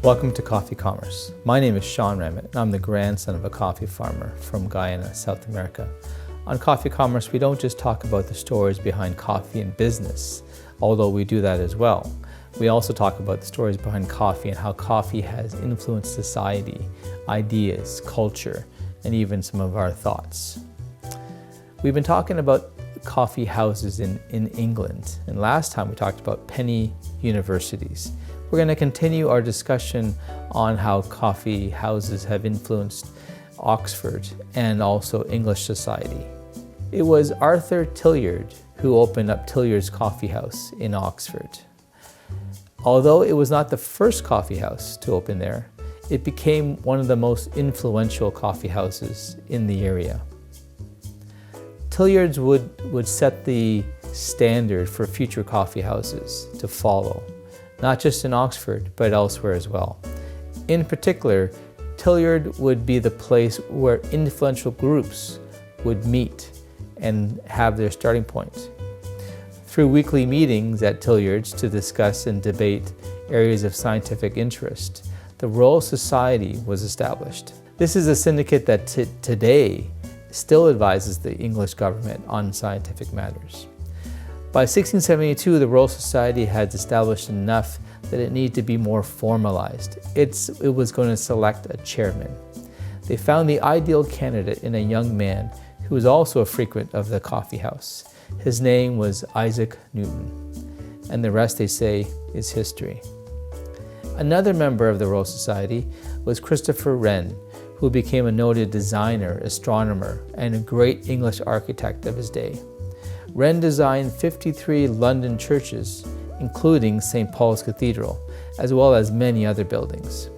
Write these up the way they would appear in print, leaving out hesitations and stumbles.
Welcome to Coffee Commerce. My name is Sean Remit, and I'm the grandson of a coffee farmer from Guyana, South America. On Coffee Commerce, we don't just talk about the stories behind coffee and business, although we do that as well. We also talk about the stories behind coffee and how coffee has influenced society, ideas, culture, and even some of our thoughts. We've been talking about coffee houses in England, and last time we talked about penny universities. We're going to continue our discussion on how coffee houses have influenced Oxford and also English society. It was Arthur Tillyard who opened up Tillyards Coffee House in Oxford. Although it was not the first coffee house to open there, it became one of the most influential coffee houses in the area. Tillyards would set the standard for future coffee houses to follow, not just in Oxford, but elsewhere as well. In particular, Tillyard would be the place where influential groups would meet and have their starting point. Through weekly meetings at Tillyards to discuss and debate areas of scientific interest, the Royal Society was established. This is a syndicate that today still advises the English government on scientific matters. By 1672, the Royal Society had established enough that it needed to be more formalized. It was going to select a chairman. They found the ideal candidate in a young man who was also a frequent of the coffee house. His name was Isaac Newton, and the rest, they say, is history. Another member of the Royal Society was Christopher Wren, who became a noted designer, astronomer, and a great English architect of his day. Wren designed 53 London churches, including St. Paul's Cathedral, as well as many other buildings.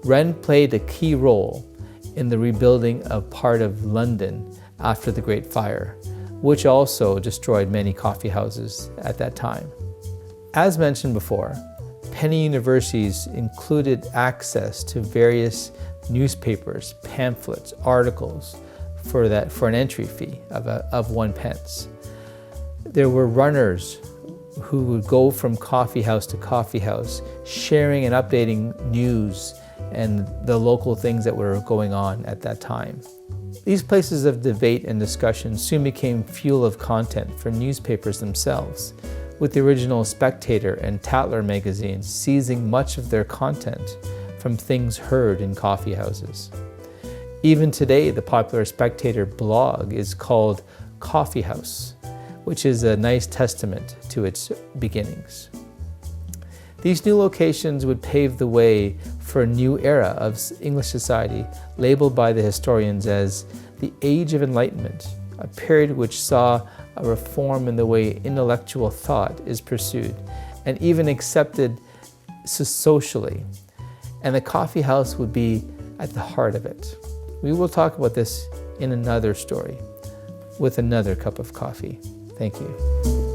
Wren played a key role in the rebuilding of part of London after the Great Fire, which also destroyed many coffee houses at that time. As mentioned before, penny universities included access to various newspapers, pamphlets, articles for an entry fee of 1 pence. There were runners who would go from coffee house to coffee house, sharing and updating news and the local things that were going on at that time. These places of debate and discussion soon became fuel of content for newspapers themselves, with the original Spectator and Tatler magazines seizing much of their content from things heard in coffee houses. Even today, the popular Spectator blog is called Coffee House, which is a nice testament to its beginnings. These new locations would pave the way for a new era of English society, labeled by the historians as the Age of Enlightenment, a period which saw a reform in the way intellectual thought is pursued and even accepted socially. And the coffee house would be at the heart of it. We will talk about this in another story with another cup of coffee. Thank you.